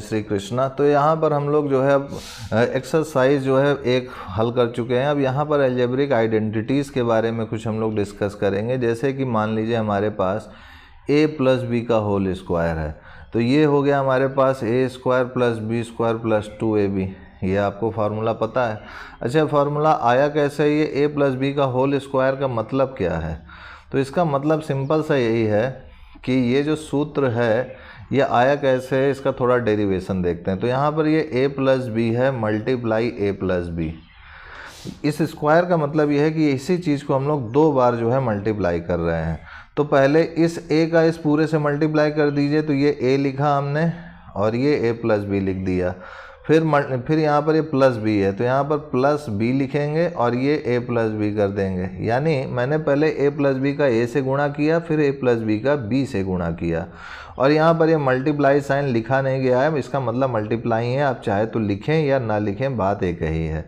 श्री कृष्णा। तो यहाँ पर हम लोग जो है अब एक्सरसाइज जो है एक हल कर चुके हैं। अब यहाँ पर अलजेब्रिक आइडेंटिटीज़ के बारे में कुछ हम लोग डिस्कस करेंगे। जैसे कि मान लीजिए हमारे पास a प्लस बी का होल स्क्वायर है, तो ये हो गया हमारे पास a square plus B square plus 2ab। ये आपको फार्मूला पता है। अच्छा, फार्मूला आया कैसे? ये a प्लस बी का होल स्क्वायर का मतलब क्या है? तो इसका मतलब सिंपल सा यही है कि ये जो सूत्र है ये आया कैसे है, इसका थोड़ा डेरिवेशन देखते हैं। तो यहाँ पर ये a प्लस बी है मल्टीप्लाई a प्लस बी। इस स्क्वायर का मतलब ये है कि इसी चीज़ को हम लोग 2 बार जो है मल्टीप्लाई कर रहे हैं। तो पहले इस a का इस पूरे से मल्टीप्लाई कर दीजिए, तो ये a लिखा हमने और ये a प्लस बी लिख दिया। फिर यहाँ पर ये प्लस बी है, तो यहाँ पर प्लस बी लिखेंगे और ये a प्लस बी कर देंगे। यानी मैंने पहले a प्लस बी का a से गुणा किया, फिर a प्लस बी का b से गुणा किया। और यहाँ पर ये मल्टीप्लाई साइन लिखा नहीं गया है, इसका मतलब मल्टीप्लाई है। आप चाहे तो लिखें या ना लिखें, बात एक ही है।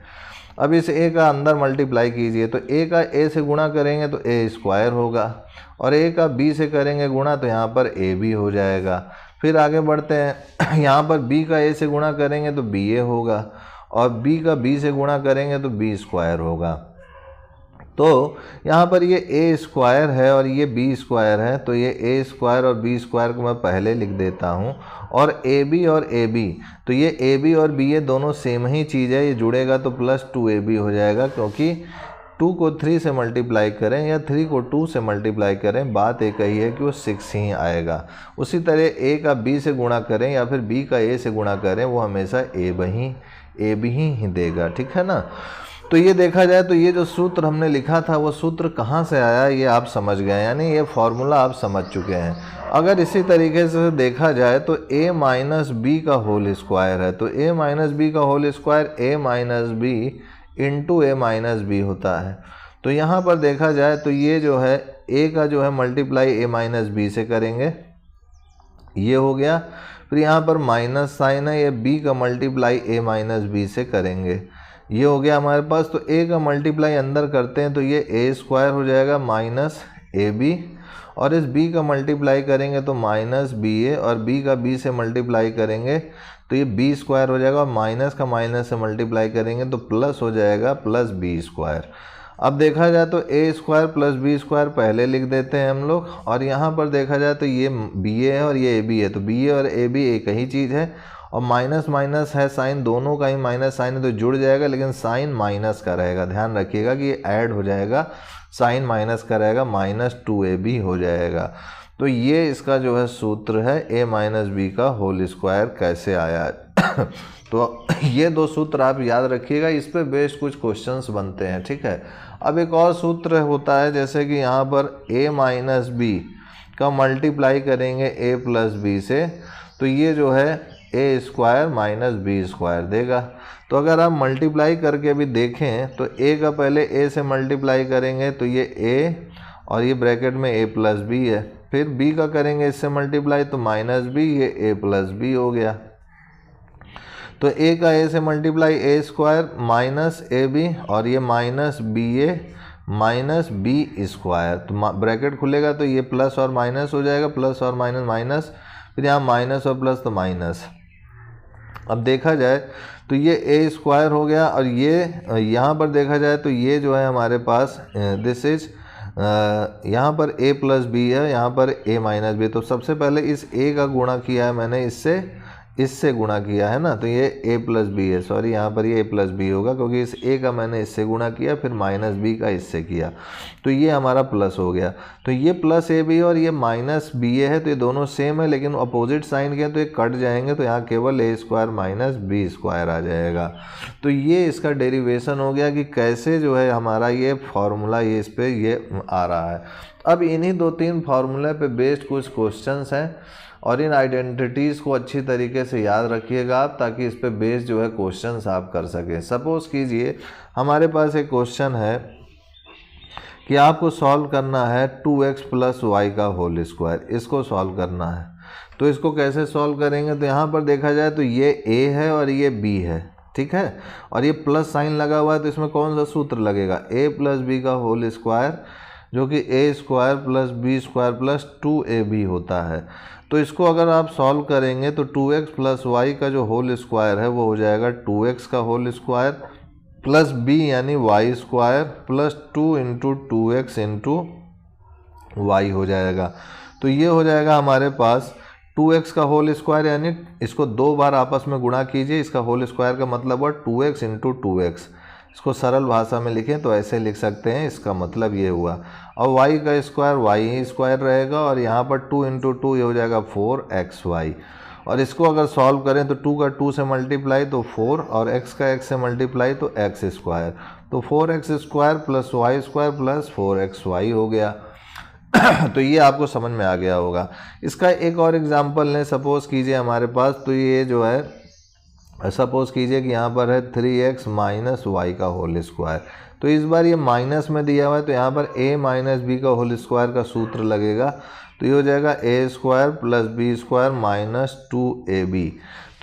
अब इस a का अंदर मल्टीप्लाई कीजिए, तो a का a से गुणा करेंगे तो a स्क्वायर होगा, और a का b से करेंगे गुणा तो यहाँ पर a भी हो जाएगा। फिर आगे बढ़ते हैं, यहाँ पर b का a से गुणा करेंगे तो ba होगा, और b का b से गुणा करेंगे तो b स्क्वायर होगा। तो यहाँ पर ये a स्क्वायर है और ये b स्क्वायर है, तो ये a स्क्वायर और b स्क्वायर को मैं पहले लिख देता हूँ। और ab और ab, तो ये ab और b ये दोनों सेम ही चीज़ है, ये जुड़ेगा तो प्लस 2ab हो जाएगा, क्योंकि 2 को 3 से मल्टीप्लाई करें या 3 को 2 से मल्टीप्लाई करें, बात एक ही है कि वो 6 ही आएगा। उसी तरह a का b से गुणा करें या फिर b का a से गुणा करें, वो हमेशा ab ही देगा, ठीक है ना। तो ये देखा जाए तो ये जो सूत्र हमने लिखा था वो सूत्र कहाँ से आया ये आप समझ गए, यानी ये फॉर्मूला आप समझ चुके हैं। अगर इसी तरीके से देखा जाए तो a माइनस बी का होल स्क्वायर है, तो a माइनस बी का whole square a minus B into a minus B होता है। तो यहाँ पर देखा जाए तो ये जो है a का जो है मल्टीप्लाई a माइनस बी से करेंगे, ये हो गया। फिर यहाँ पर माइनस साइन है, ये b का मल्टीप्लाई a माइनस बी से करेंगे, ये हो गया हमारे पास। तो a का मल्टीप्लाई अंदर करते हैं तो ये a स्क्वायर हो जाएगा माइनस ab, और इस b का मल्टीप्लाई करेंगे तो माइनस ba, और b का b से मल्टीप्लाई करेंगे तो ये b स्क्वायर हो जाएगा, और माइनस का माइनस से मल्टीप्लाई करेंगे तो प्लस हो जाएगा प्लस b स्क्वायर। अब देखा जाए तो a square plus b square पहले लिख देते हैं हम लोग, और यहाँ पर देखा जाए तो ये ba है और ये ab है, तो ba और ab एक ही चीज़ है, और माइनस माइनस है साइन, दोनों का ही माइनस साइन है तो जुड़ जाएगा, लेकिन साइन माइनस का रहेगा। ध्यान रखिएगा कि ये ऐड हो जाएगा, साइन माइनस का रहेगा, माइनस 2ab हो जाएगा। तो ये इसका जो है सूत्र है a माइनस बी का होल स्क्वायर कैसे आया है। तो ये 2 सूत्र आप याद रखिएगा, इस पे बेस्ड कुछ क्वेश्चंस बनते हैं, ठीक है। अब एक और सूत्र होता है, जैसे कि यहाँ पर a माइनस बी का मल्टीप्लाई करेंगे a प्लस बी से, तो ये जो है a square minus B square देगा। तो अगर आप मल्टीप्लाई करके भी देखें तो a का पहले a से मल्टीप्लाई करेंगे तो ये a, और ये ब्रैकेट में a प्लस बी है। फिर b का करेंगे इससे मल्टीप्लाई तो माइनस बी, ये a प्लस बी हो गया। तो a का a से multiply a square minus A B, और ये minus B A minus B square, तो ब्रैकेट खुलेगा तो ये प्लस और माइनस हो जाएगा, प्लस और माइनस माइनस, फिर यहाँ माइनस और प्लस तो माइनस। अब देखा जाए तो ये a स्क्वायर हो गया, और ये यहाँ पर देखा जाए तो ये जो है हमारे पास दिस इज यहाँ पर a प्लस बी है, यहाँ पर a माइनस बी। तो सबसे पहले इस a का गुणा किया है मैंने, इससे गुणा किया है ना, तो ये a प्लस बी है, सॉरी यहाँ पर ये a प्लस बी होगा, क्योंकि इस a का मैंने इससे गुणा किया, फिर माइनस b का इससे किया, तो ये हमारा प्लस हो गया। तो ये प्लस ए बी और ये माइनस बी ए है, तो ये दोनों सेम है, लेकिन अपोजिट साइन के हैं तो ये कट जाएंगे, तो यहाँ केवल a square minus B square आ जाएगा। तो ये इसका डेरिवेशन हो गया कि कैसे जो है हमारा ये फॉर्मूला ये इस पर ये आ रहा है। अब इन्हीं 2-3 फार्मूले पे बेस्ड कुछ क्वेश्चंस हैं, और इन आइडेंटिटीज़ को अच्छी तरीके से याद रखिएगा आप, ताकि इस पे बेस्ड जो है क्वेश्चंस आप कर सकें। सपोज़ कीजिए हमारे पास एक क्वेश्चन है कि आपको सॉल्व करना है 2x प्लस वाई का होल स्क्वायर, इसको सॉल्व करना है। तो इसको कैसे सॉल्व करेंगे? तो यहाँ पर देखा जाए तो ये a है और ये b है, ठीक है, और ये प्लस साइन लगा हुआ है, तो इसमें कौन सा सूत्र लगेगा? a प्लस बी का होल स्क्वायर जो कि a square plus B square plus 2ab होता है। तो इसको अगर आप सॉल्व करेंगे तो 2x प्लस वाई का जो होल स्क्वायर है वो हो जाएगा 2x का होल स्क्वायर प्लस b यानी Y square plus 2 into 2x into Y हो जाएगा। तो ये हो जाएगा हमारे पास 2x का होल स्क्वायर, यानी इसको 2 बार आपस में गुणा कीजिए, इसका होल स्क्वायर का मतलब हुआ 2x इंटू 2x। इसको सरल भाषा में लिखें तो ऐसे लिख सकते हैं, इसका मतलब ये हुआ। और y का स्क्वायर y स्क्वायर रहेगा और यहाँ पर 2 इंटू 2 ये हो जाएगा 4xy। और इसको अगर सॉल्व करें तो 2 का 2 से मल्टीप्लाई तो 4 और x का x से मल्टीप्लाई तो x स्क्वायर, तो 4x square plus Y square plus 4xy हो गया। तो ये आपको समझ में आ गया होगा। इसका एक और एग्जांपल लें, सपोज कीजिए हमारे पास, तो ये जो है सपोज कीजिए कि यहाँ पर है 3x माइनस वाई का होल स्क्वायर। तो इस बार ये माइनस में दिया हुआ है तो यहाँ पर a माइनस बी का होल स्क्वायर का सूत्र लगेगा। तो ये हो जाएगा a square plus B square minus 2ab।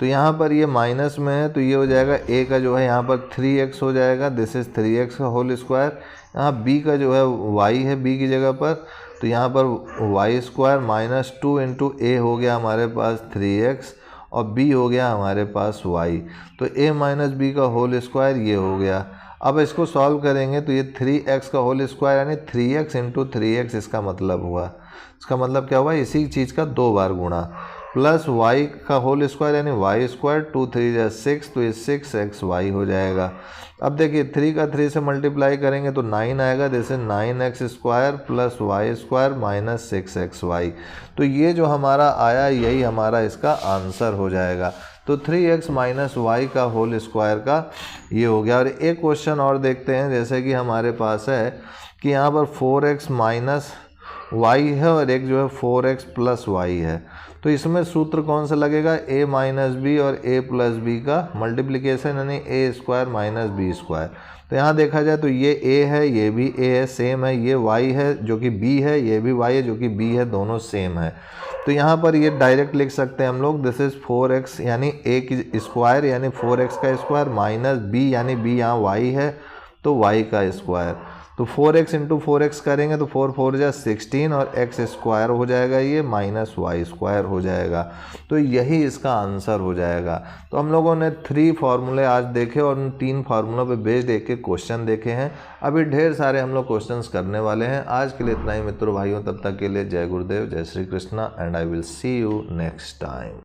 तो यहाँ पर ये माइनस में है तो ये हो जाएगा a का जो है यहाँ पर 3x हो जाएगा, दिस इज़ 3x का होल स्क्वायर। यहाँ b का जो है y है b की जगह पर, तो यहाँ पर वाई स्क्वायर माइनस 2 इंटू ए हो गया हमारे पास 3x और b हो गया हमारे पास y। तो a माइनस बी का होल स्क्वायर ये हो गया। अब इसको सॉल्व करेंगे तो ये 3x का होल स्क्वायर यानी 3x इंटू 3x इसका मतलब हुआ। इसका मतलब क्या हुआ, इसी चीज़ का 2 बार गुणा, प्लस y का होल स्क्वायर यानी वाई स्क्वायर 2 3 जा 6, तो ये 6xy हो जाएगा। अब देखिए 3 का 3 से मल्टीप्लाई करेंगे तो 9 आएगा, जैसे 9x square plus Y square minus 6xy। तो ये जो हमारा आया यही हमारा इसका आंसर हो जाएगा। तो 3x माइनस वाई का होल स्क्वायर का ये हो गया। और एक क्वेश्चन और देखते हैं, जैसे कि हमारे पास है कि यहाँ पर 4x माइनस वाई है और एक जो है 4x प्लस वाई है। तो इसमें सूत्र कौन सा लगेगा, a माइनस बी और a प्लस बी का मल्टीप्लिकेशन यानी a square minus B square. तो यहाँ देखा जाए तो ये a है, ये भी a है, सेम है, ये y है जो कि b है, ये भी y है जो कि b है, दोनों सेम है। तो यहाँ पर ये डायरेक्ट लिख सकते हैं हम लोग, दिस इज़ 4x यानी a की स्क्वायर यानी 4x का स्क्वायर माइनस b यानी b यहाँ y है तो y का स्क्वायर। तो 4x इंटू 4x करेंगे तो 4 4 जा 16 और x स्क्वायर हो जाएगा ये माइनस वाई स्क्वायर हो जाएगा। तो यही इसका आंसर हो जाएगा। तो हम लोगों ने 3 फार्मूले आज देखे और उन 3 फार्मूलों पे बेस्ड एक एक क्वेश्चन देखे हैं। अभी ढेर सारे हम लोग क्वेश्चंस करने वाले हैं। आज के लिए इतना ही मित्रों भाइयों, तब तक के लिए जय गुरुदेव, जय Shri Krishna and I will see you next time.